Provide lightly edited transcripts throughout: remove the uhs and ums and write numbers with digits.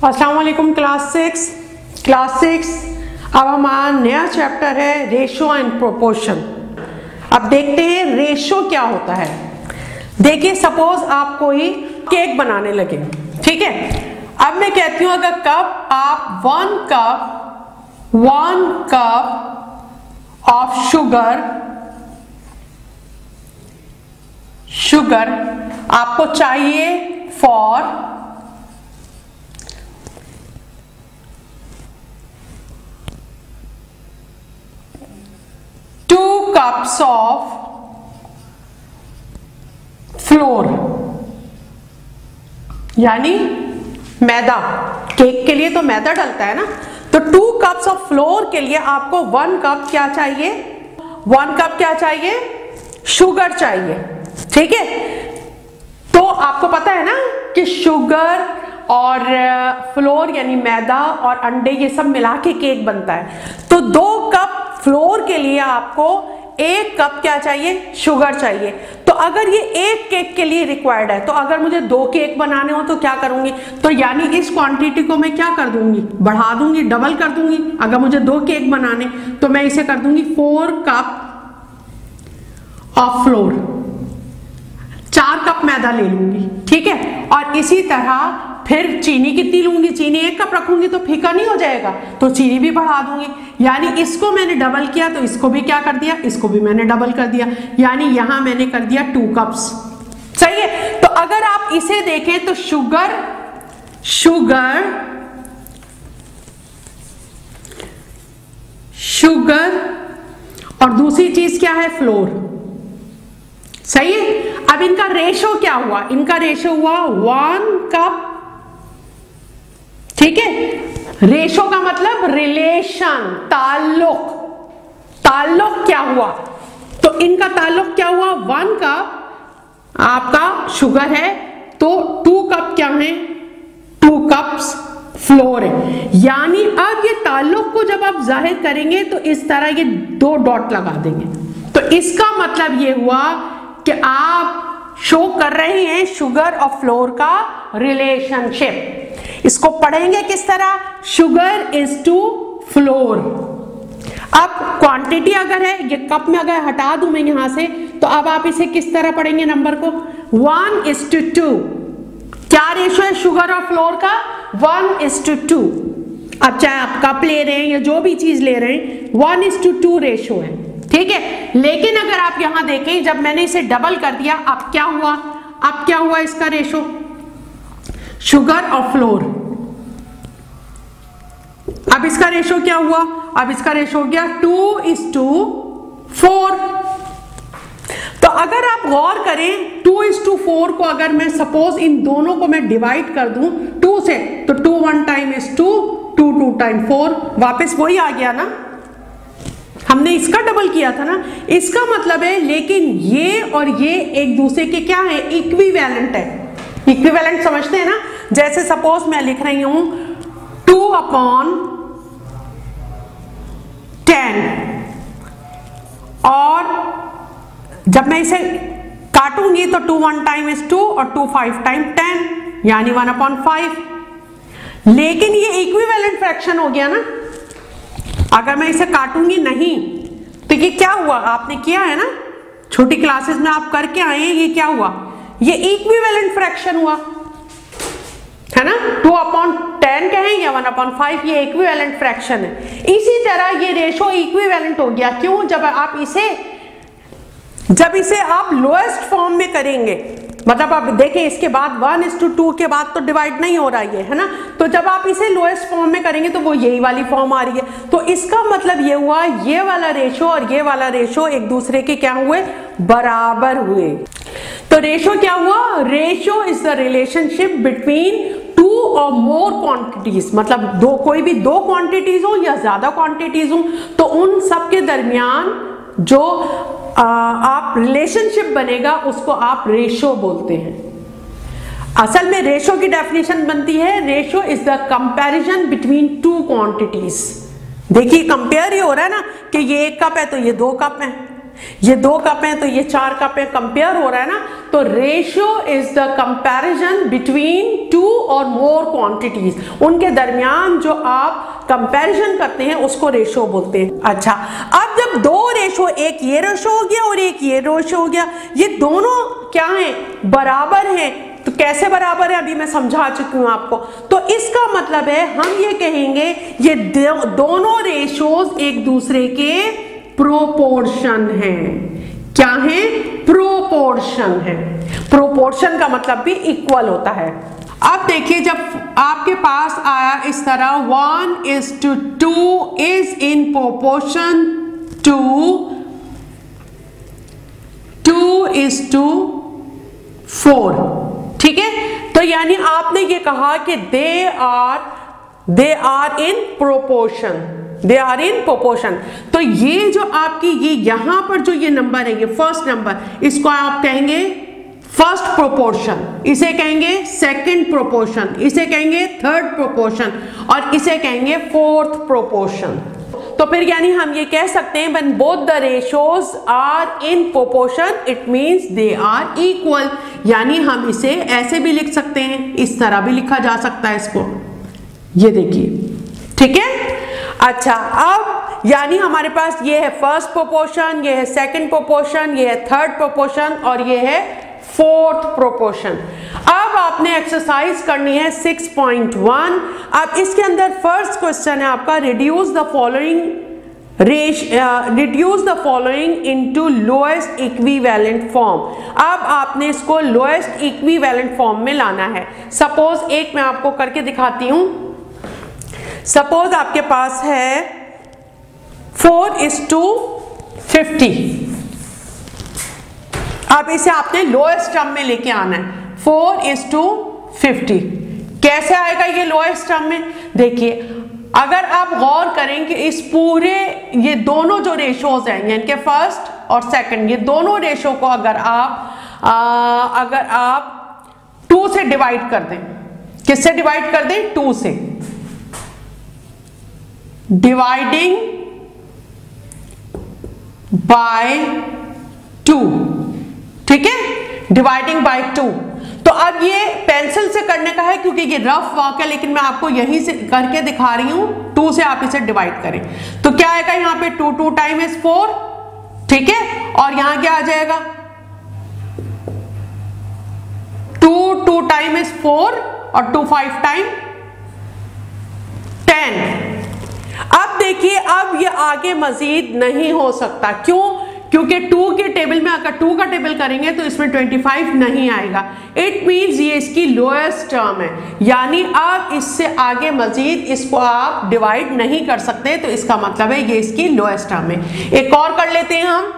अस्सलाम वालेकुम class six. अब हमारा नया चैप्टर है रेशो एंड प्रोपोर्शन। अब देखते हैं रेशो क्या होता है। देखिए सपोज आप कोई केक बनाने लगे, ठीक है। अब मैं कहती हूं अगर कप आप वन कप ऑफ शुगर आपको चाहिए फॉर 2 cups ऑफ फ्लोर, यानी मैदा। केक के लिए तो मैदा डलता है ना, तो 2 कप्स ऑफ फ्लोर के लिए आपको 1 कप क्या चाहिए, 1 कप क्या चाहिए, शुगर चाहिए, ठीक है। तो आपको पता है ना कि शुगर और फ्लोर यानी मैदा और अंडे ये सब मिला के केक बनता है। तो 2 कप फ्लोर के लिए आपको 1 कप क्या चाहिए, शुगर चाहिए। तो अगर ये 1 केक के लिए रिक्वायर्ड है, तो अगर मुझे 2 केक बनाने हो तो क्या करूंगी, तो यानी इस क्वांटिटी को मैं क्या कर दूंगी, बढ़ा दूंगी, डबल कर दूंगी। अगर मुझे 2 केक बनाने तो मैं इसे कर दूंगी 4 कप ऑफ फ्लोर, 4 कप मैदा ले लूंगी, ठीक है। और इसी तरह फिर चीनी कितनी लूंगी, चीनी 1 कप रखूंगी तो फीका नहीं हो जाएगा, तो चीनी भी बढ़ा दूंगी। यानी इसको मैंने डबल किया तो इसको भी क्या कर दिया, इसको भी मैंने डबल कर दिया, यानी यहां मैंने कर दिया 2 कप्स, सही है। तो अगर आप इसे देखें तो शुगर और दूसरी चीज क्या है, फ्लोर, सही है। अब इनका रेशो क्या हुआ, इनका रेशो हुआ 1 कप, ठीक है। रेशो का मतलब रिलेशन, ताल्लुक क्या हुआ, तो इनका ताल्लुक क्या हुआ, 1 कप आपका शुगर है तो 2 कप क्या है, 2 कप्स फ्लोर है। यानी अब ये ताल्लुक को जब आप जाहिर करेंगे तो इस तरह ये 2 डॉट लगा देंगे। तो इसका मतलब ये हुआ कि आप शो कर रहे हैं शुगर और फ्लोर का रिलेशनशिप। इसको पढ़ेंगे किस तरह, शुगर इज टू फ्लोर। अब क्वांटिटी अगर है, ये कप में अगर हटा दूं मैं यहां से, तो अब आप इसे किस तरह पढ़ेंगे, नंबर को 1:2। क्या रेशो है शुगर और फ्लोर का, 1:2। अब चाहे आप कप ले रहे हैं या जो भी चीज ले रहे हैं, 1:2 रेशो है, ठीक है। लेकिन अगर आप यहां देखें, जब मैंने इसे डबल कर दिया, अब क्या हुआ इसका रेशो, शुगर और फ्लोर। अब इसका रेशो क्या हुआ, अब इसका रेशो हो गया 2:4। तो अगर आप गौर करें 2:4 को अगर मैं सपोज इन दोनों को मैं डिवाइड कर दूं 2 से, तो 2 1 टाइम इज 2, 2 2 टाइम 4, वापस वही आ गया ना, हमने इसका डबल किया था ना। इसका मतलब है, लेकिन ये और ये एक दूसरे के क्या है, इक्विवेलेंट है। इक्विवेलेंट समझते हैं ना, जैसे सपोज मैं लिख रही हूं 2/10, और जब मैं इसे काटूंगी तो 2 1 टाइम इज 2 और 2 5 टाइम 10, यानी 1/5। लेकिन ये इक्विवेलेंट फ्रैक्शन हो गया ना, अगर मैं इसे काटूंगी नहीं तो ये क्या हुआ, आपने किया है ना छोटी क्लासेस में, आप करके आए हैं, ये क्या हुआ, ये इक्विवेलेंट फ्रैक्शन हुआ है ना। 2/10 कहें या 1/5, ये इक्विवेलेंट फ्रैक्शन है। इसी तरह ये रेशो इक्विवेलेंट हो गया, क्यों, जब इसे आप लोएस्ट फॉर्म में करेंगे, मतलब आप देखें इसके बाद 1:2 के बाद तो डिवाइड नहीं हो रहा है ना, तो जब आप इसे लोएस्ट फॉर्म में करेंगे तो वो यही वाली फॉर्म आ रही है। तो इसका मतलब ये हुआ, ये वाला रेशो और ये वाला रेशो एक दूसरे के क्या हुए, बराबर हुए। तो रेशो क्या हुआ, ratio is the relationship between 2 और मोर क्वांटिटीज, मतलब कोई भी 2 क्वांटिटीज हो या ज्यादा क्वांटिटीज हो, तो उन सब के दरमियान जो आप रिलेशनशिप बनेगा उसको आप रेशो बोलते हैं। असल में रेशो की डेफिनेशन बनती है, ratio is the comparison between 2 quantities. देखिए कंपेयर ही हो रहा है ना, कि ये 1 कप है तो ये 2 कप है, ये 2 कप हैं तो ये 4 कप हैं, कंपेयर हो रहा है ना। तो ratio is the comparison between 2 और मोर क्वांटिटीज, उनके दरमियान जो आप कंपैरिजन करते हैं उसको रेशियो बोलते हैं। अच्छा, अब जब 2 रेशियो, एक ये रेशियो हो गया और एक ये रेशियो हो गया, ये दोनों क्या हैं, बराबर हैं। तो कैसे बराबर है अभी मैं समझा चुकी हूं आपको। तो इसका मतलब है हम ये कहेंगे ये दोनों रेशियोज एक दूसरे के प्रोपोर्शन हैं। क्या है? प्रोपोर्शन है। प्रोपोर्शन का मतलब भी इक्वल होता है। अब देखिए, जब आपके पास आया इस तरह 1:2 इज इन प्रोपोर्शन टू 2:4, ठीक है। तो यानी आपने ये कहा कि they are in proportion, they are in proportion. तो ये जो आपकी ये यहां पर जो ये नंबर है, ये फर्स्ट नंबर, इसको आप कहेंगे फर्स्ट प्रोपोर्शन, इसे कहेंगे सेकंड प्रोपोर्शन, इसे कहेंगे थर्ड प्रोपोर्शन और इसे कहेंगे फोर्थ प्रोपोर्शन। तो फिर यानी हम ये कह सकते हैं when both the ratios are in proportion it means they are equal. यानी हम इसे ऐसे भी लिख सकते हैं, इस तरह भी लिखा जा सकता है इसको, ये देखिए, ठीक है। अच्छा, अब यानी हमारे पास ये है फर्स्ट प्रोपोर्शन, ये है सेकंड प्रोपोर्शन, ये है थर्ड प्रोपोर्शन और ये है फोर्थ प्रोपोर्शन। अब आपने एक्सरसाइज करनी है 6.1। अब इसके अंदर फर्स्ट क्वेश्चन है आपका, reduce the following into lowest equivalent form. अब आपने इसको लोएस्ट इक्विवेलेंट फॉर्म में लाना है। सपोज एक मैं आपको करके दिखाती हूं। सपोज आपके पास है 4:50। अब इसे आपने लोएस्ट टर्म में लेके आना है, 4:50। कैसे आएगा ये लोएस्ट टर्म में? देखिए, अगर आप गौर करें कि इस पूरे ये दोनों जो रेशियोज हैं, यानी कि फर्स्ट और सेकंड, ये दोनों रेशियो को अगर आप 2 से डिवाइड कर दें, किससे डिवाइड कर दें? 2 से। डिवाइडिंग बाय 2, ठीक है, डिवाइडिंग बाय 2। तो अब ये पेंसिल से करने का है क्योंकि ये रफ वर्क है, लेकिन मैं आपको यहीं से करके दिखा रही हूं। 2 से आप इसे डिवाइड करें तो क्या आएगा यहां पे? 2 टाइम्स 4, ठीक है, और यहां क्या आ जाएगा? 2 टाइम्स 4 और 2 5 टाइम 10। अब देखिए, अब ये आगे मजीद नहीं हो सकता। क्यों? क्योंकि 2 के टेबल में अगर 2 का टेबल करेंगे तो इसमें 25 नहीं आएगा। इट मींस ये इसकी लोएस्ट टर्म है, यानी आप इससे आगे मजीद इसको आप डिवाइड नहीं कर सकते। तो इसका मतलब है ये इसकी लोएस्ट टर्म है। एक और कर लेते हैं हम।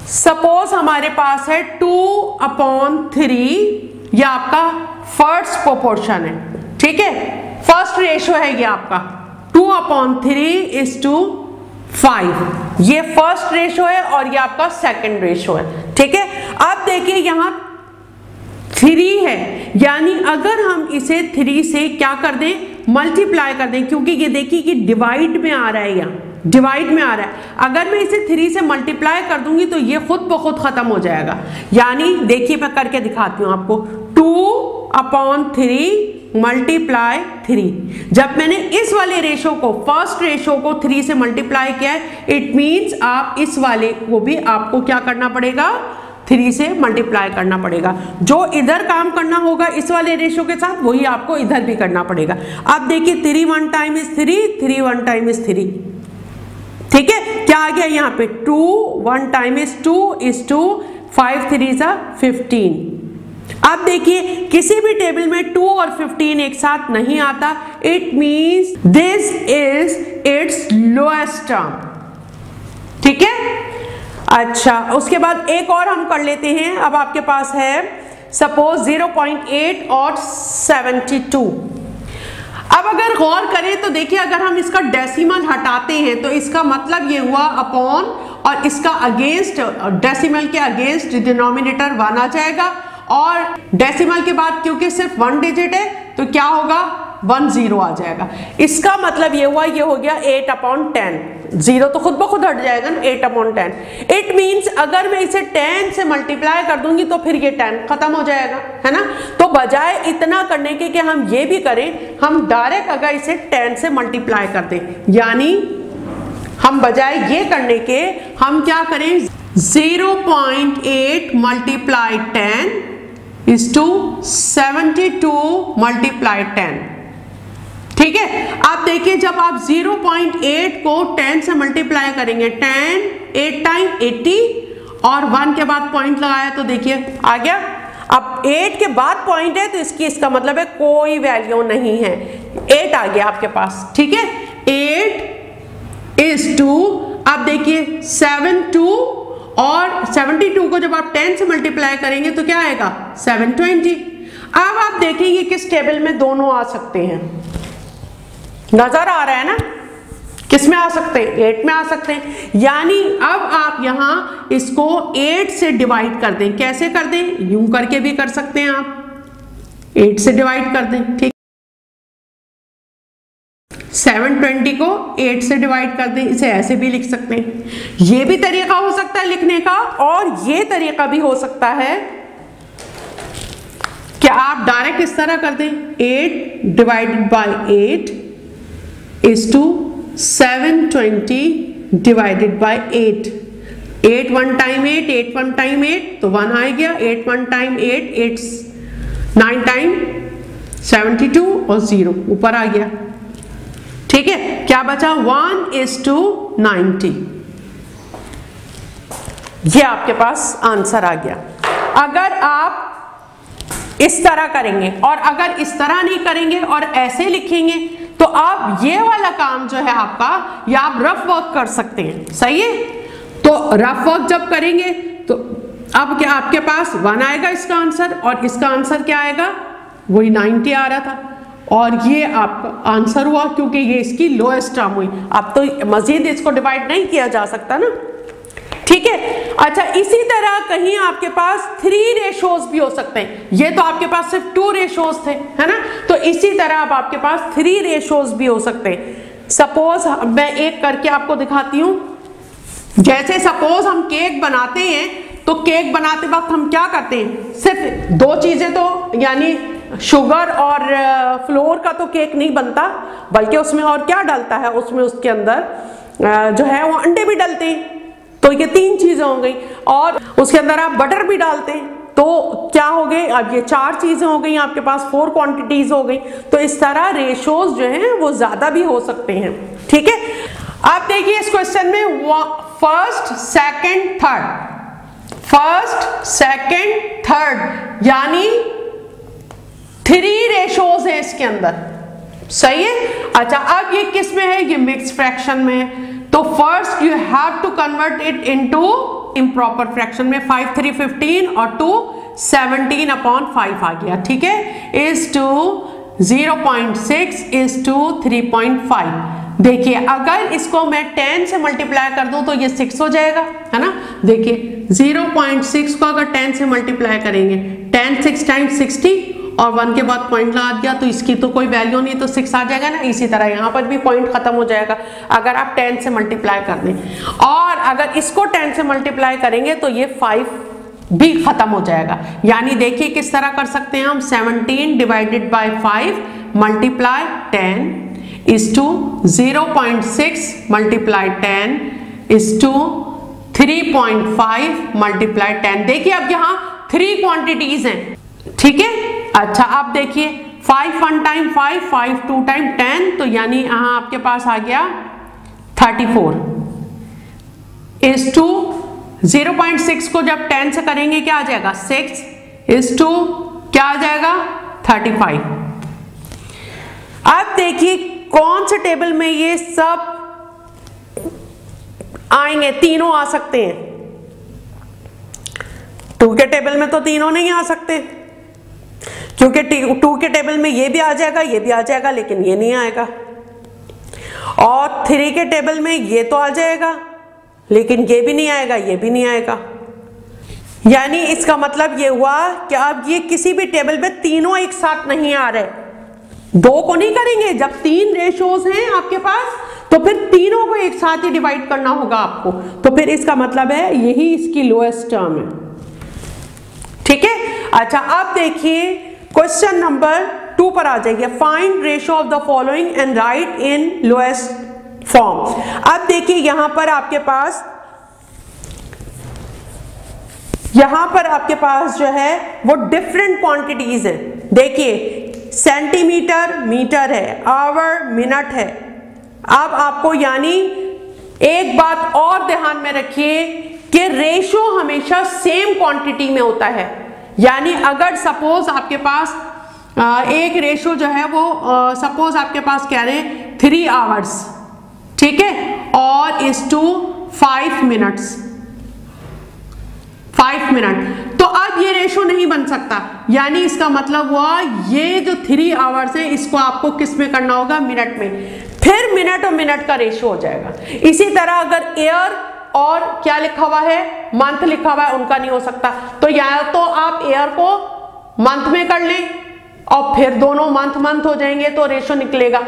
सपोज हमारे पास है 2/3, यह आपका फर्स्ट प्रोपोर्शन है, ठीक है, फर्स्ट रेशियो है ये आपका 2/3:5। ये फर्स्ट रेशियो है और ये आपका सेकंड रेशियो है, ठीक है। अब देखिए यहां 3 है, यानी अगर हम इसे 3 से क्या कर दें? मल्टीप्लाई कर दें, क्योंकि ये देखिए कि डिवाइड में आ रहा है, यहाँ डिवाइड में आ रहा है। अगर मैं इसे 3 से मल्टीप्लाई कर दूंगी तो ये खुद ब खुद खत्म हो जाएगा। यानी देखिए मैं करके दिखाती हूं आपको, 2/3 मल्टीप्लाई 3। जब मैंने इस वाले रेशो को, फर्स्ट रेशो को 3 से मल्टीप्लाई किया है, इट मींस आप इस वाले को भी आपको क्या करना पड़ेगा? 3 से मल्टीप्लाई करना पड़ेगा। जो इधर काम करना होगा इस वाले रेशो के साथ, वही आपको इधर भी करना पड़ेगा। अब देखिए 3 1 टाइम इज 3, 3 1 टाइम इज 3, ठीक है। क्या आ गया यहाँ पे? 2 1 टाइम इज 2 इज 2, 5 3 ज़ा 15। अब देखिए किसी भी टेबल में 2 और 15 एक साथ नहीं आता। It means this is it's lowest term, ठीक है। अच्छा, उसके बाद एक और हम कर लेते हैं। अब आपके पास है सपोज 0.8 और 72। अब अगर गौर करें तो देखिए, अगर हम इसका डेसिमल हटाते हैं तो इसका मतलब ये हुआ अपॉन, और इसका अगेंस्ट, डेसिमल के अगेंस्ट डिनोमिनेटर 1 आ जाएगा, और डेसिमल के बाद क्योंकि सिर्फ 1 डिजिट है तो क्या होगा? 1 0 आ जाएगा। इसका मतलब ये हुआ, ये हो गया 8/10। 0 तो खुद ब खुद हट जाएगा ना, 8/10। इट मीन्स अगर मैं इसे 10 से मल्टीप्लाई कर दूंगी तो फिर ये 10 खत्म हो जाएगा, है ना। तो बजाय इतना करने के कि हम ये भी करें, हम डायरेक्ट अगर इसे 10 से मल्टीप्लाई कर दें, यानी हम बजाय ये करने के हम क्या करें, 0.8 मल्टीप्लाई 10 इज टू 72 मल्टीप्लाई 10। ठीक है, आप देखिए जब आप 0.8 को 10 से मल्टीप्लाई करेंगे, 10 8 टाइम 80 और 1 के बाद पॉइंट लगाया तो देखिए आ गया। अब 8 के बाद पॉइंट है तो इसका मतलब है कोई वैल्यू नहीं है, 8 आ गया आपके पास। ठीक है, 8 इज टू, अब देखिए 72 और 72 को जब आप 10 से मल्टीप्लाई करेंगे तो क्या आएगा, 720। अब आप देखेंगे किस टेबल में दोनों आ सकते हैं, नजर आ रहा है ना, किस में आ सकते हैं, 8 में आ सकते हैं। यानी अब आप यहां इसको 8 से डिवाइड कर दें। कैसे कर दें, यूं करके भी कर सकते हैं आप, 8 से डिवाइड कर दें। ठीक, 720 को 8 से डिवाइड कर दें, इसे ऐसे भी लिख सकते हैं। ये भी तरीका हो सकता है लिखने का, और ये तरीका भी हो सकता है कि आप डायरेक्ट इस तरह कर दें, 8 divided by 8 is to 720 divided by 8। 8 1 time 8, 8 1 time 8 तो 1 आ गया, 8 1 टाइम 8, 8 9 टाइम 72 और 0 ऊपर आ गया। ठीक है, क्या बचा, 1 इज टू 90। ये आपके पास आंसर आ गया। अगर आप इस तरह करेंगे और अगर इस तरह नहीं करेंगे और ऐसे लिखेंगे तो आप ये वाला काम जो है आपका, या आप रफ वर्क कर सकते हैं। सही है, तो रफ वर्क जब करेंगे तो अब क्या आपके पास 1 आएगा इसका आंसर, और इसका आंसर क्या आएगा, वही 90 आ रहा था, और ये आपका आंसर हुआ क्योंकि ये इसकी लोएस्ट टर्म हुई। अब तो मजीद इसको डिवाइड नहीं किया जा सकता ना। ठीक है, अच्छा इसी तरह कहीं आपके पास 3 रेशोज भी हो सकते हैं। ये तो आपके पास सिर्फ 2 रेशोज थे, है ना, तो इसी तरह अब आपके पास 3 रेशोज भी हो सकते हैं। सपोज मैं एक करके आपको दिखाती हूं। जैसे सपोज हम केक बनाते हैं, तो केक बनाते वक्त हम क्या करते हैं, सिर्फ 2 चीजें तो, यानी शुगर और फ्लोर का तो केक नहीं बनता, बल्कि उसमें और क्या डलता है, उसमें उसके अंदर जो है वो अंडे भी डलते हैं। तो ये 3 चीजें हो गई, और उसके अंदर आप बटर भी डालते हैं, तो क्या हो गए, अब ये 4 चीजें हो गई आपके पास, 4 क्वांटिटीज हो गई। तो इस तरह रेशोज जो हैं वो ज्यादा भी हो सकते हैं। ठीक है, आप देखिए इस क्वेश्चन में फर्स्ट सेकंड थर्ड यानी 3 रेशोज हैं इसके अंदर। सही है, अच्छा अब ये किस में है, ये मिक्स फ्रैक्शन में है। तो first you have to convert it into improper fraction में। 5 3 15 और 2 17/5 आ गया। ठीक है, इज टू 0.6 इज टू 3.5। देखिए अगर इसको मैं 10 से मल्टीप्लाई कर दूं तो ये 6 हो जाएगा, है ना। देखिए 0.6 को अगर 10 से मल्टीप्लाई करेंगे, 10 6 टाइम्स 60 और 1 के बाद पॉइंट लगा दिया तो इसकी तो कोई वैल्यू नहीं, तो 6 आ जाएगा ना। इसी तरह यहाँ पर भी पॉइंट खत्म हो जाएगा अगर आप 10 से मल्टीप्लाई कर दें, और अगर इसको 10 से मल्टीप्लाई करेंगे तो ये 5 भी खत्म हो जाएगा। यानी देखिए किस तरह कर सकते हैं हम, 17 divided by 5 multiply 10 is to 0.6 multiply 10 is to 3.5 multiply 10। देखिए अब यहाँ 3 क्वांटिटीज हैं। ठीक है, अच्छा आप देखिए 5 1 टाइम 5, 5 2 टाइम 10, तो यानी यहां आपके पास आ गया 34 इज टू 0.6 को जब 10 से करेंगे क्या आ जाएगा, 6 इज टू क्या आ जाएगा, 35। अब देखिए कौन से टेबल में ये सब आएंगे, तीनों आ सकते हैं। 2 के टेबल में तो तीनों नहीं आ सकते, क्योंकि 2 के टेबल में ये भी आ जाएगा, ये भी आ जाएगा, लेकिन ये नहीं आएगा। और 3 के टेबल में ये तो आ जाएगा, लेकिन ये भी नहीं आएगा, ये भी नहीं आएगा। यानी इसका मतलब ये हुआ कि अब ये किसी भी टेबल में तीनों एक साथ नहीं आ रहे। 2 को नहीं करेंगे, जब 3 रेशोज हैं आपके पास तो फिर तीनों को एक साथ ही डिवाइड करना होगा आपको, तो फिर इसका मतलब है यही इसकी लोएस्ट टर्म है। ठीक है, अच्छा अब देखिए क्वेश्चन नंबर 2 पर आ जाइए। Find ratio of the following and right in lowest form. अब देखिए यहां पर आपके पास जो है वो डिफरेंट क्वांटिटीज है। देखिए सेंटीमीटर मीटर है, आवर मिनट है। अब आपको यानी एक बात और ध्यान में रखिए कि रेशो हमेशा सेम क्वांटिटी में होता है। यानी अगर सपोज आपके पास एक रेशो जो है वो सपोज आपके पास कह रहे हैं 3 आवर्स, ठीक है, और इज टू 5 मिनट्स, 5 मिनट, तो अब ये रेशो नहीं बन सकता। यानी इसका मतलब हुआ ये जो 3 आवर्स है इसको आपको किस में करना होगा, मिनट में, फिर मिनट और मिनट का रेशो हो जाएगा। इसी तरह अगर एयर और क्या लिखा हुआ है, मंथ लिखा हुआ है, उनका नहीं हो सकता। तो या तो आप एयर को मंथ में कर लें और फिर दोनों मंथ मंथ हो जाएंगे तो रेशो निकलेगा।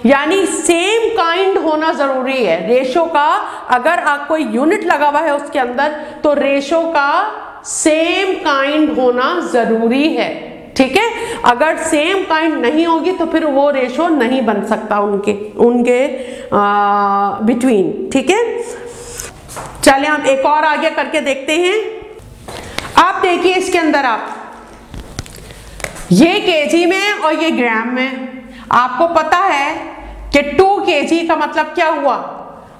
यानी सेम काइंड होना जरूरी है रेशो का। अगर आप कोई यूनिट लगा हुआ है उसके अंदर तो रेशो का सेम काइंड होना जरूरी है। ठीक है, अगर सेम काइंड नहीं होगी तो फिर वो रेशो नहीं बन सकता उनके बिटवीन। ठीक है, चलिए हम एक और आगे करके देखते हैं। आप देखिए इसके अंदर आप ये केजी में और ये ग्राम में, आपको पता है कि 2 केजी का मतलब क्या हुआ।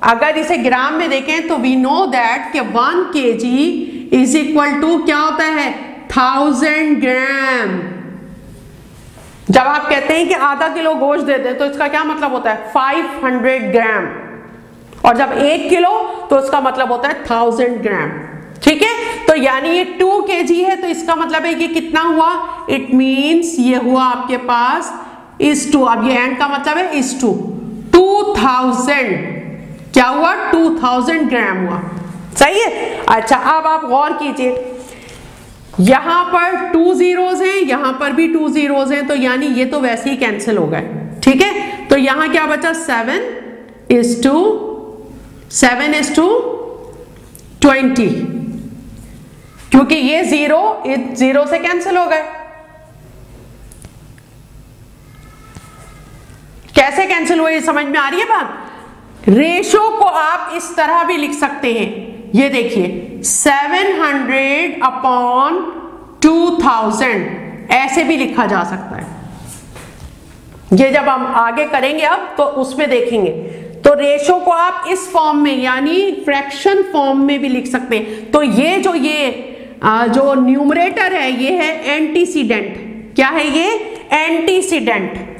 अगर इसे ग्राम में देखें तो वी नो दैट कि 1 केजी इज इक्वल टू क्या होता है, 1000 ग्राम। जब आप कहते हैं कि आधा किलो गोश्त दे दे तो इसका क्या मतलब होता है, 500 ग्राम, और जब 1 किलो तो उसका मतलब होता है 1000 ग्राम। ठीक है, तो यानी ये 2 केजी है तो इसका मतलब है कि कितना हुआ, इट मींस ये हुआ आपके पास इज टू, अब ये एंड का मतलब है इज टू 2000, क्या हुआ, 2000 ग्राम हुआ। सही है। अच्छा अब आप गौर कीजिए, यहां पर 2 zeros हैं, यहां पर भी 2 zeros हैं, तो यानी ये तो वैसे ही कैंसिल हो गए। ठीक है, तो यहां क्या बचा, 7 is to 20, क्योंकि ये 0 से कैंसिल हो गए। कैसे कैंसिल हुए समझ में आ रही है बात। रेशो को आप इस तरह भी लिख सकते हैं, ये देखिए 700 अपॉन 2000, ऐसे भी लिखा जा सकता है। ये जब हम आगे करेंगे अब तो उसमें देखेंगे। तो रेशो को आप इस फॉर्म में यानी फ्रैक्शन फॉर्म में भी लिख सकते हैं। तो ये जो न्यूमरेटर है ये है एंटीसीडेंट। क्या है ये, एंटीसीडेंट,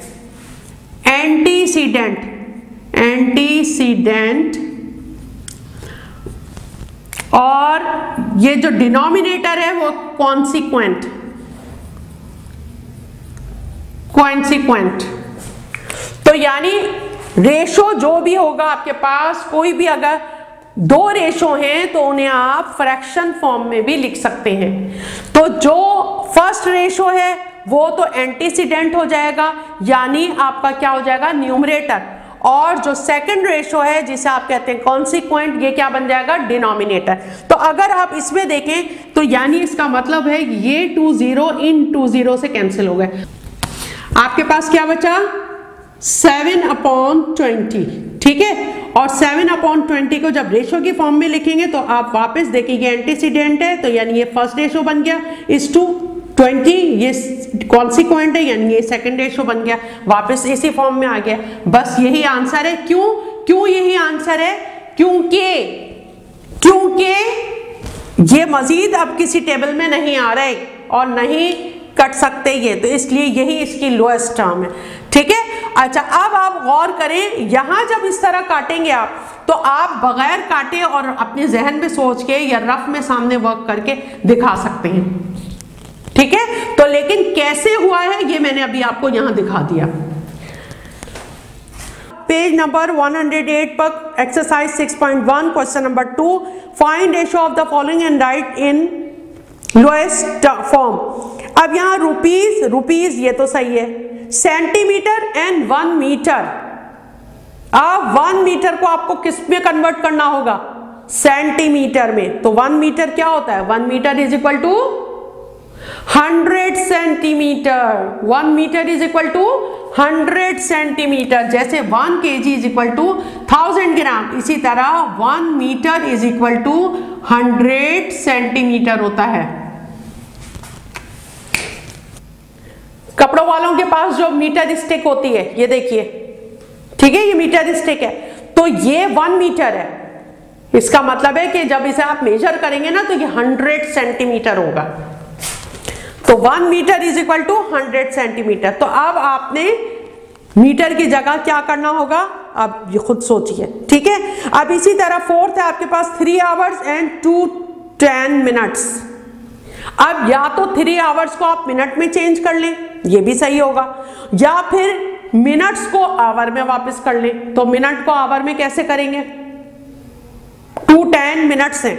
और ये जो डिनोमिनेटर है वो कॉन्सिक्वेंट। तो यानी रेशो जो भी होगा आपके पास, कोई भी अगर 2 रेशो हैं तो उन्हें आप फ्रैक्शन फॉर्म में भी लिख सकते हैं। तो जो फर्स्ट रेशो है वो तो एंटीसीडेंट हो जाएगा, यानी आपका क्या हो जाएगा, न्यूमरेटर, और जो सेकंड रेशो है जिसे आप कहते हैं कॉन्सिक्वेंट, ये क्या बन जाएगा, डिनोमिनेटर। तो अगर आप इसमें देखें तो यानी इसका मतलब है ये 2 0 इन 2 0 से कैंसिल हो गए। आपके पास क्या बचा, 7/20। ठीक है, और 7/20 को जब रेशो की फॉर्म में लिखेंगे तो आप वापस देखेंगे एंटीसीडेंट है तो यानी ये फर्स्ट रेशो बन गया इस टू 20, ये कॉन्सिक्वेंट है यानी ये सेकंड रेशो बन गया, वापस इसी फॉर्म में आ गया। बस यही आंसर है। क्यों यही आंसर है, क्योंकि ये मजीद अब किसी टेबल में नहीं आ रहे और नहीं कट सकते ये, तो इसलिए यही इसकी लोएस्ट टर्म है। ठीक है, अच्छा अब आप गौर करें, यहां जब इस तरह काटेंगे आप तो आप बगैर काटे और अपने जहन में सोच के या रफ में सामने वर्क करके दिखा सकते हैं। ठीक है, तो लेकिन कैसे हुआ है ये मैंने अभी आपको यहां दिखा दिया। पेज नंबर 108 पर exercise 6.1 question number 2, find ratio of the following and right in lowest form. अब यहां रुपीज ये तो सही है, सेंटीमीटर एंड 1 मीटर। अब 1 मीटर को आपको किस में कन्वर्ट करना होगा? सेंटीमीटर में। तो 1 मीटर क्या होता है? 1 metre is equal to 100 centimetre. 1 metre is equal to 100 centimetre. जैसे 1 kg is equal to 1000 gram, इसी तरह 1 metre is equal to 100 centimetre होता है। कपड़ों वालों के पास जो मीटर स्टिक होती है, ये देखिए, ठीक है, ये मीटर स्टिक है, तो ये 1 मीटर है। इसका मतलब है कि जब इसे आप मेजर करेंगे ना तो ये 100 सेंटीमीटर होगा। तो 1 metre is equal to 100 centimetre. तो अब आपने मीटर की जगह क्या करना होगा, अब ये खुद सोचिए, ठीक है। अब इसी तरह फोर्थ है आपके पास 3 आवर्स एंड 2:10 मिनट्स। अब या तो 3 आवर्स को आप मिनट में चेंज कर लें, ये भी सही होगा, या फिर मिनट्स को आवर में वापस कर लें। तो मिनट को आवर में कैसे करेंगे? 2:10 मिनट्स हैं,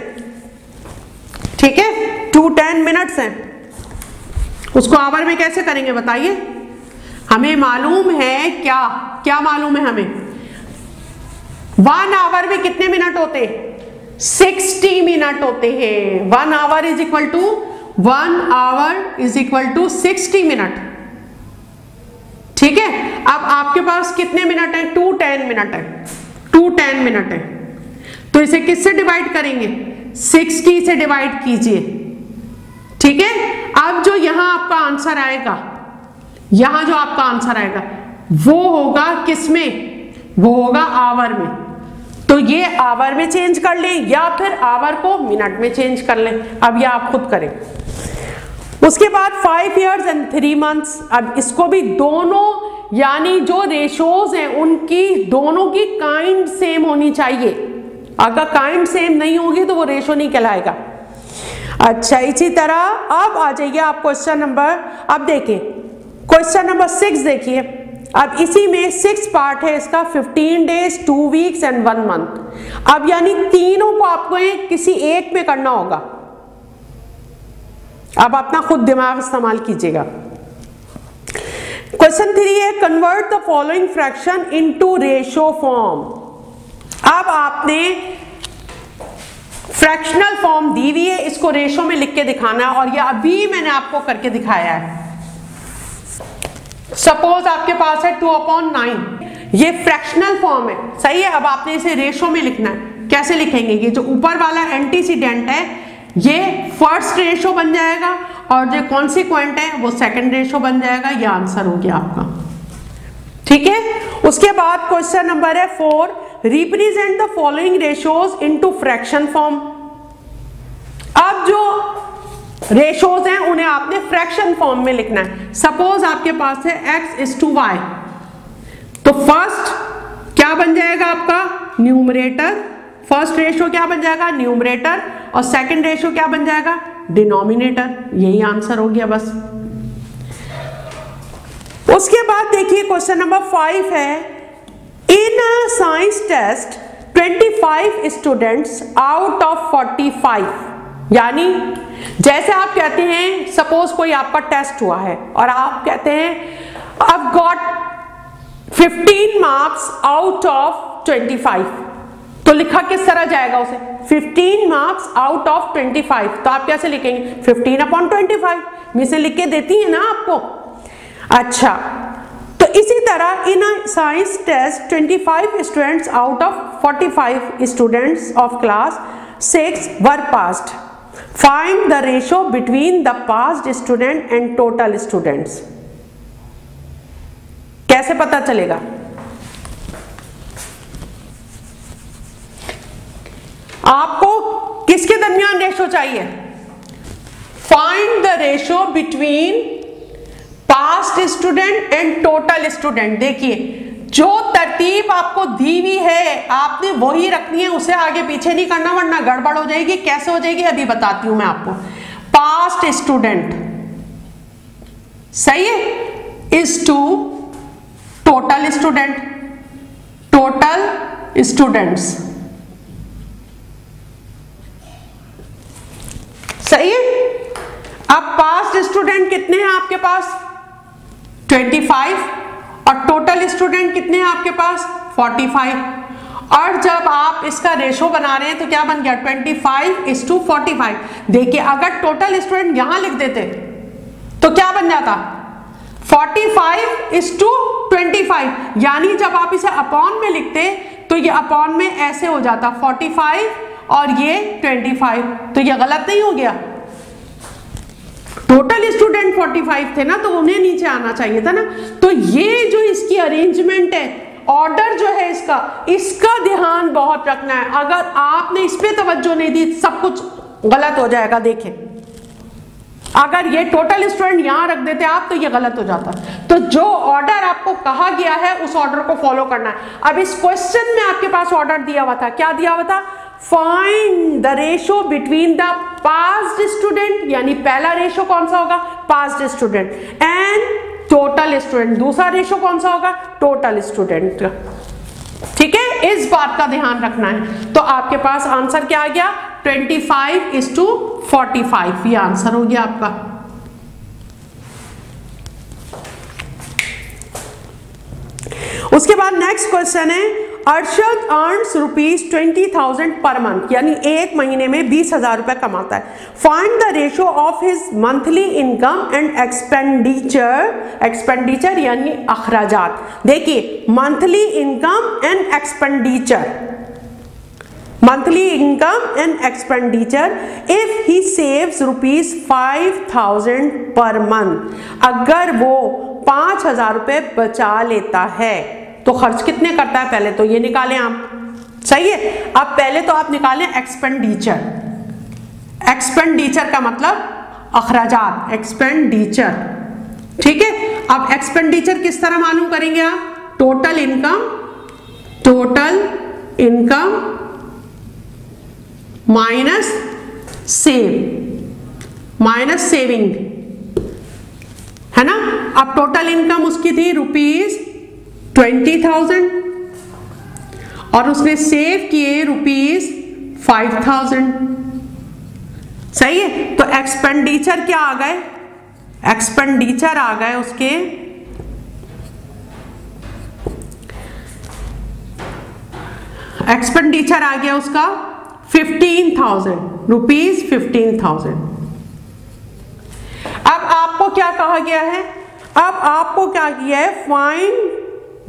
ठीक है, 2:10 मिनट्स हैं, उसको आवर में कैसे करेंगे बताइए? हमें मालूम है क्या, क्या मालूम है हमें? 1 आवर में कितने मिनट होते हैं? 60 मिनट होते हैं। 1 hour is equal to 1 hour is equal to 60 minute, ठीक है। अब आपके पास कितने मिनट है? 2:10 मिनट है, 2:10 मिनट है। तो इसे किससे डिवाइड करेंगे? 60 से डिवाइड कीजिए, ठीक है। अब जो यहां आपका आंसर आएगा, यहां जो आपका आंसर आएगा वो होगा किसमें? वो होगा आवर में। तो ये आवर में चेंज कर लें या फिर आवर को मिनट में चेंज कर लें। अब ये आप खुद करें। उसके बाद 5 years and 3 months। अब इसको भी दोनों, यानी जो रेशोज हैं उनकी दोनों की काइंड सेम होनी चाहिए। अगर काइंड सेम नहीं होगी तो वो रेशो नहीं कहलाएगा। अच्छा, इसी तरह अब आ जाइए आप क्वेश्चन नंबर, अब देखिए क्वेश्चन नंबर 6 देखिए। अब इसी में 6 पार्ट है इसका, 15 days, 2 weeks एंड 1 month। अब यानी तीनों को आपको किसी एक में करना होगा। अब अपना खुद दिमाग इस्तेमाल कीजिएगा। क्वेश्चन 3 है, convert the following fraction into ratio form. अब आपने फ्रैक्शनल फॉर्म दी हुई है, इसको रेशो में लिख के दिखाना है, और ये अभी मैंने आपको करके दिखाया है। सपोज आपके पास है 2/9, ये फ्रैक्शनल फॉर्म है, सही है। अब आपने इसे रेशो में लिखना है। कैसे लिखेंगे? ये जो ऊपर वाला एंटीसीडेंट है ये फर्स्ट रेशो बन जाएगा, और जो कॉन्सिक्वेंट है वो सेकंड रेशो बन जाएगा। ये आंसर हो गया आपका, ठीक है। उसके बाद क्वेश्चन नंबर है 4, represent the following ratios into fraction form. अब जो रेशोज हैं उन्हें आपने फ्रैक्शन फॉर्म में लिखना है। सपोज आपके पास है x:y, तो फर्स्ट क्या बन जाएगा आपका? न्यूमरेटर। फर्स्ट रेशो क्या बन जाएगा? न्यूमरेटर। और सेकंड रेशो क्या बन जाएगा? डिनोमिनेटर। यही आंसर हो गया बस। उसके बाद देखिए क्वेश्चन नंबर 5 है, in science test 25 students out of 45। यानी जैसे आप कहते हैं, सपोज कोई आपका टेस्ट हुआ है और आप कहते हैं I've got 15 marks out of 25, तो लिखा किस तरह जाएगा उसे? 15 मार्क्स आउट ऑफ 25। तो आप कैसे लिखेंगे? 15/25। मैं इसे लिख के देती है ना आपको। अच्छा, तो इसी तरह in science test 25 students out of 45 students of class 6 were passed. Find the ratio between the passed student and total students. कैसे पता चलेगा? आपको किसके दरमियान रेशो चाहिए? Find the ratio between passed student and total student. देखिए, जो तरतीब आपको दी हुई है आपने वही रखनी है, उसे आगे पीछे नहीं करना, वरना गड़बड़ हो जाएगी। कैसे हो जाएगी अभी बताती हूं मैं आपको। पास्ट स्टूडेंट सही है is to total student, total students सही है। अब पास्ट स्टूडेंट कितने हैं आपके पास? 25, और टोटल स्टूडेंट कितने हैं आपके पास? 45। और जब आप इसका रेशो बना रहे हैं तो क्या बन गया 25:45। देखिए अगर टोटल स्टूडेंट यहां लिख देते तो क्या बन जाता 45:25, यानी जब आप इसे अपॉन में लिखते तो ये अपॉन में ऐसे हो जाता 45 और ये 25। तो ये गलत नहीं हो गया? टोटल स्टूडेंट 45 थे ना, तो उन्हें नीचे आना चाहिए था ना। तो ये जो इसकी अरेंजमेंट है, ऑर्डर जो है इसका ध्यान बहुत रखना है। अगर आपने इस पे तवज्जो नहीं दी सब कुछ गलत हो जाएगा। देखें अगर ये टोटल स्टूडेंट यहां रख देते आप तो ये गलत हो जाता। तो जो ऑर्डर आपको कहा गया है उस ऑर्डर को फॉलो करना है। अब इस क्वेश्चन में आपके पास ऑर्डर दिया हुआ था, क्या दिया हुआ था? Find the ratio between the passed student, यानी पहला रेशो कौन सा होगा? Passed student, and total student. दूसरा रेशो कौन सा होगा? Total student. ठीक है, इस बात का ध्यान रखना है। तो आपके पास आंसर क्या आ गया? 25:45। ये आंसर हो गया आपका। उसके बाद नेक्स्ट क्वेश्चन है, अर्शद अर्न्स ₹20,000 पर मंथ, यानी एक महीने में 20,000 रुपए कमाता है। Find the ratio of his monthly income and expenditure यानी अखराजात। देखिए monthly income and expenditure, monthly income and expenditure if he saves ₹5,000 per month, अगर वो 5,000 रुपए बचा लेता है तो खर्च कितने करता है? पहले तो ये निकालें आप, सही है। अब पहले तो आप निकालें एक्सपेंडिचर। एक्सपेंडिचर का मतलब अखराजात, एक्सपेंडिचर। ठीक है, अब एक्सपेंडिचर किस तरह मालूम करेंगे आप? टोटल इनकम माइनस सेविंग, है ना। अब टोटल इनकम उसकी थी ₹20,000 और उसने सेव किए ₹5,000, सही है। तो एक्सपेंडिचर क्या आ गए? एक्सपेंडिचर आ गए उसके एक्सपेंडिचर आ गया उसका 15,000 रुपीज, 15,000। अब आपको क्या कहा गया है? अब आपको क्या किया है? Find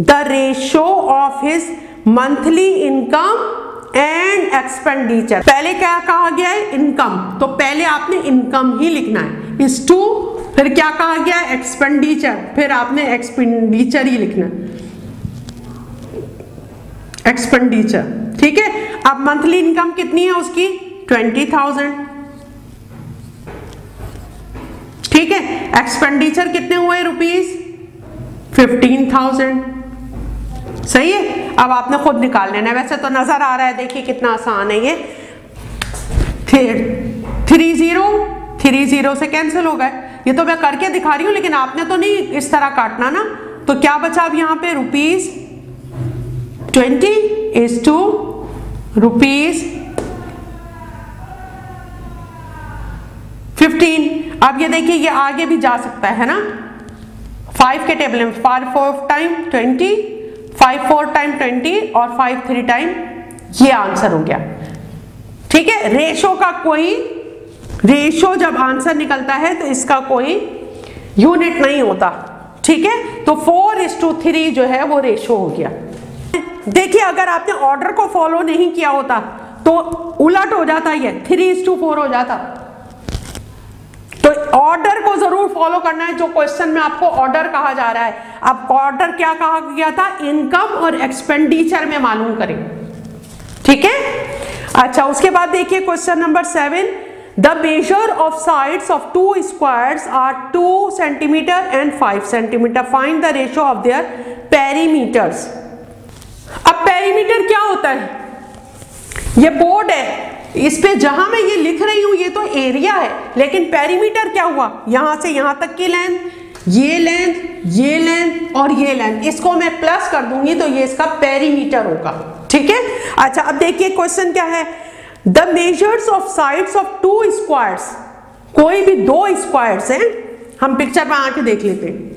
the ratio of his monthly income and expenditure. पहले क्या कहा गया है? इनकम, तो पहले आपने इनकम ही लिखना है इस टू, फिर क्या कहा गया है? एक्सपेंडिचर, फिर आपने एक्सपेंडिचर ही लिखना है, एक्सपेंडिचर। ठीक है, अब मंथली इनकम कितनी है उसकी? 20,000। ठीक है, एक्सपेंडिचर कितने हुए? ₹15,000, सही है। अब आपने खुद निकाल लेना है, वैसे तो नजर आ रहा है, देखिए कितना आसान है ये। 30 से कैंसिल हो गए, ये तो मैं करके दिखा रही हूं, लेकिन आपने तो नहीं इस तरह काटना ना। तो क्या बचा अब यहाँ पे? ₹20 is to ₹15। अब ये देखिए ये आगे भी जा सकता है ना, 5 के टेबल में 5 4 टाइम 20, 5 4 टाइम 20 और 5 3 टाइम, ये आंसर हो गया। ठीक है, रेशो जब आंसर निकलता है तो इसका कोई यूनिट नहीं होता। ठीक है, तो 4:3 जो है वो रेशो हो गया। देखिए अगर आपने ऑर्डर को फॉलो नहीं किया होता तो उलट हो जाता, ये 3:4 हो जाता। तो ऑर्डर को जरूर फॉलो करना है, जो क्वेश्चन में आपको ऑर्डर कहा जा रहा है। अब ऑर्डर क्या कहा गया था? इनकम और एक्सपेंडिचर में मालूम करें। ठीक है, अच्छा उसके बाद देखिए question number 7, the measure of sides of 2 squares are 2 centimetre and 5 centimetre, find the ratio of their perimeters. अब पेरीमीटर क्या होता है? ये बोर्ड है, इस पे जहां मैं ये लिख रही हूं ये तो एरिया है, लेकिन पेरीमीटर क्या हुआ? यहां से यहां तक की लेंथ, ये लेंथ और ये लेंथ, इसको मैं प्लस कर दूंगी तो ये इसका पेरीमीटर होगा। ठीक है, अच्छा अब देखिए क्वेश्चन क्या है? The measures of sides of 2 squares, कोई भी 2 स्क्वायर्स हैं, हम पिक्चर में आके देख लेते हैं।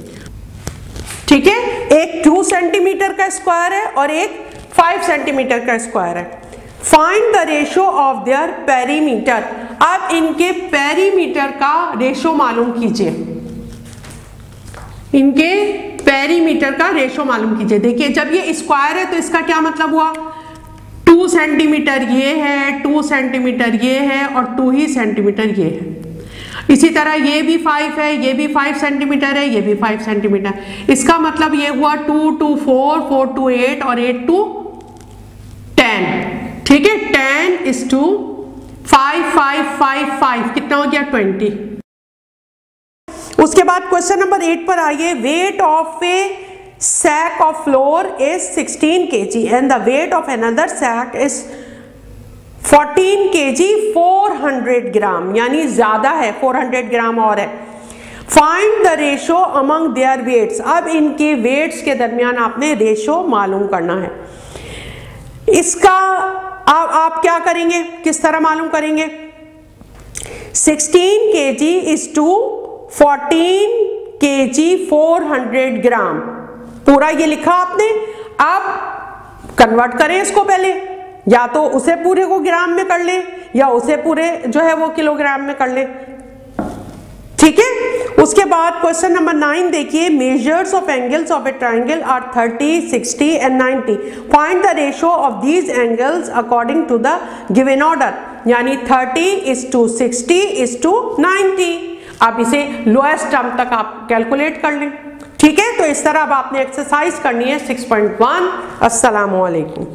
ठीक है, एक 2 सेंटीमीटर का स्क्वायर है और एक 5 सेंटीमीटर का स्क्वायर है। Find the ratio of there perimeter. अब इनके पेरीमीटर का रेशो मालूम कीजिए, इनके पेरीमीटर का रेशो मालूम कीजिए। देखिए जब ये स्क्वायर है तो इसका क्या मतलब हुआ, 2 सेंटीमीटर ये है, 2 सेंटीमीटर ये है और 2 ही सेंटीमीटर ये है। इसी तरह ये भी 5 है, ये भी 5 सेंटीमीटर है, ये भी 5 सेंटीमीटर। इसका मतलब ये हुआ 2 to 4, 4 to 8 और 8 to 10। ठीक है, 10 is to 5, 5, 5, 5 कितना हो गया 20। उसके बाद क्वेश्चन नंबर 8 पर आइए। Weight of A sack of flour is 16 kg and the weight of another sack is 14 kg 400 gram, यानी ज्यादा है, 400 ग्राम और है। Find the ratio among their weights. अब इनके वेट्स के दरमियान आपने रेशो मालूम करना है। इसका आप क्या करेंगे, किस तरह मालूम करेंगे। 16 kg is to 14 kg 400 ग्राम, पूरा ये लिखा आपने। अब कन्वर्ट करें इसको, पहले या तो उसे पूरे को ग्राम में कर ले या उसे पूरे जो है वो किलोग्राम में कर ले। ठीक है, उसके बाद क्वेश्चन नंबर 9 देखिए। Measures of angles of a triangle are 30, 60 and 90। Find the ratio of these angles according to the given order, यानी 30 is to 60 is to 90। आप इसे लोएस्ट टर्म तक आप कैलकुलेट कर लें। ठीक है, तो इस तरह अब आपने एक्सरसाइज करनी है 6.1। अस्सलामु अलैकुम।